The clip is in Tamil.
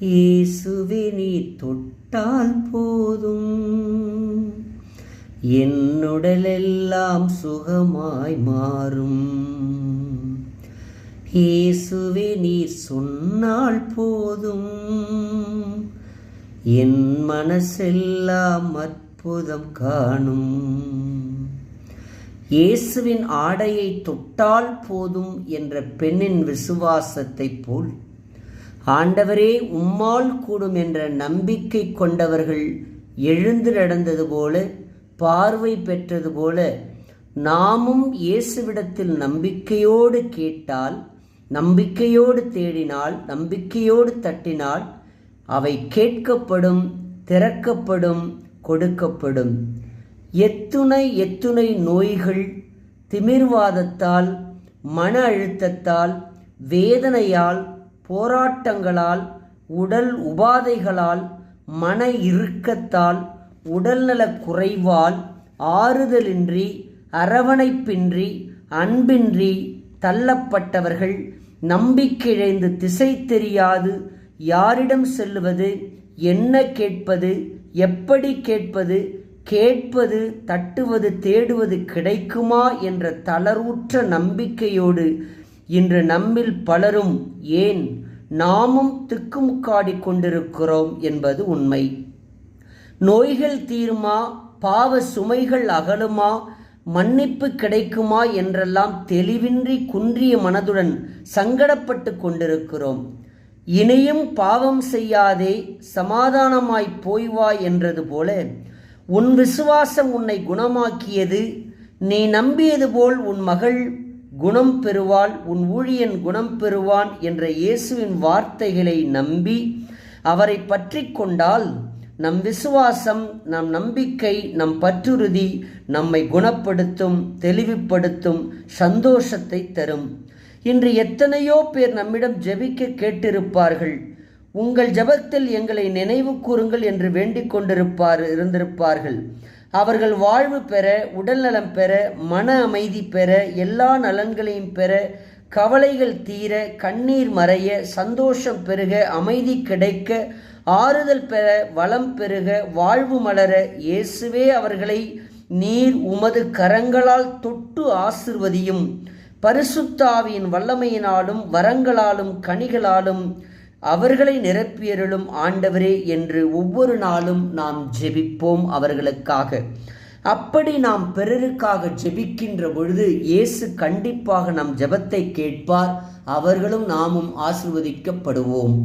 இயேசுவே நீ தொட்டால் போதும், என்னுடலெல்லாம் சுகமாய் மாறும். இயேசுவே நீர் சொன்னால் போதும், என் மனசெல்லாம் அற்புதம் காணும். இயேசுவின் ஆடையை தொட்டால் போதும் என்ற பெண்ணின் விசுவாசத்தைப் போல் ஆண்டவரே உம்மால் கூடும் என்ற நம்பிக்கை கொண்டவர்கள் எழுந்து நடந்தது போல, பார்வை பெற்றது போல, நாமும் இயேசுவிடத்தில் நம்பிக்கையோடு கேட்டால், நம்பிக்கையோடு தேடினால், நம்பிக்கையோடு தட்டினால் அவை கேட்கப்படும், திறக்கப்படும், கொடுக்கப்படும். எத்துணை நோய்கள் திமிர்வாதத்தால், மன அழுத்தத்தால், வேதனையால், போராட்டங்களால், உடல் உபாதைகளால், மன இறுக்கத்தால், உடல்நலக் குறைவால், ஆறுதலின்றி, அரவணைப்பின்றி, அன்பின்றி தள்ளப்பட்டவர்கள், நம்பிக்கையிழந்து திசை தெரியாது யாரிடம் செல்லுவது, என்ன கேட்பது, எப்படி கேட்பது, கேட்பது, தட்டுவது, தேடுவது கிடைக்குமா என்ற தளர்வுற்ற நம்பிக்கையோடு இன்று நம்மில் பலரும், ஏன் நாமும் திக்குமுக்காடி கொண்டிருக்கிறோம் என்பது உண்மை. நோய்கள் தீருமா, பாவ சுமைகள் அகலுமா, மன்னிப்பு கிடைக்குமா என்றெல்லாம் தெளிவின்றி குன்றிய மனதுடன் சங்கடப்பட்டு கொண்டிருக்கிறோம். இனியும் பாவம் செய்யாதே, சமாதானமாய் போய்வா என்றது போல உன் விசுவாசம் உன்னை குணமாக்கியது. நீ நம்பியது போல் உன் மகள் குணம் பெறுவாள், உன் ஊழியன் குணம் பெறுவான் என்ற இயேசுவின் வார்த்தைகளை நம்பி அவரை பற்றி கொண்டால் நம் விசுவாசம், நம் நம்பிக்கை, நம் பற்றுறுதி நம்மை குணப்படுத்தும், தெளிவுபடுத்தும், சந்தோஷத்தை தரும். இன்று எத்தனையோ பேர் நம்மிடம் ஜெபிக்க கேட்டிருப்பார்கள். உங்கள் ஜெபத்தில் எங்களை நினைவு கூறுங்கள் என்று வேண்டிக் இருந்திருப்பார்கள். அவர்கள் வாழ்வு பெற, உடல்நலம் பெற, மன அமைதி பெற, எல்லா நலன்களையும் பெற, கவலைகள் தீர, கண்ணீர் மறைய, சந்தோஷம் பெருக, அமைதி கிடைக்க, ஆறுதல் பெற, வளம் பெருக, வாழ்வு மலர இயேசுவே அவர்களை நீர் உமது கரங்களால் தொட்டு ஆசிர்வதியும். பரிசுத்த ஆவியின் வல்லமையினாலும் வரங்களாலும் கனிகளாலும் அவர்களை நிரப்பியருளும் ஆண்டவரே என்று ஒவ்வொரு நாளும் நாம் ஜெபிப்போம் அவர்களுக்காக. அப்படி நாம் பிறருக்காக ஜெபிக்கின்ற பொழுது இயேசு கண்டிப்பாக நம் ஜெபத்தை கேட்பார். அவர்களும் நாமும் ஆசீர்வதிக்கப்படுவோம்.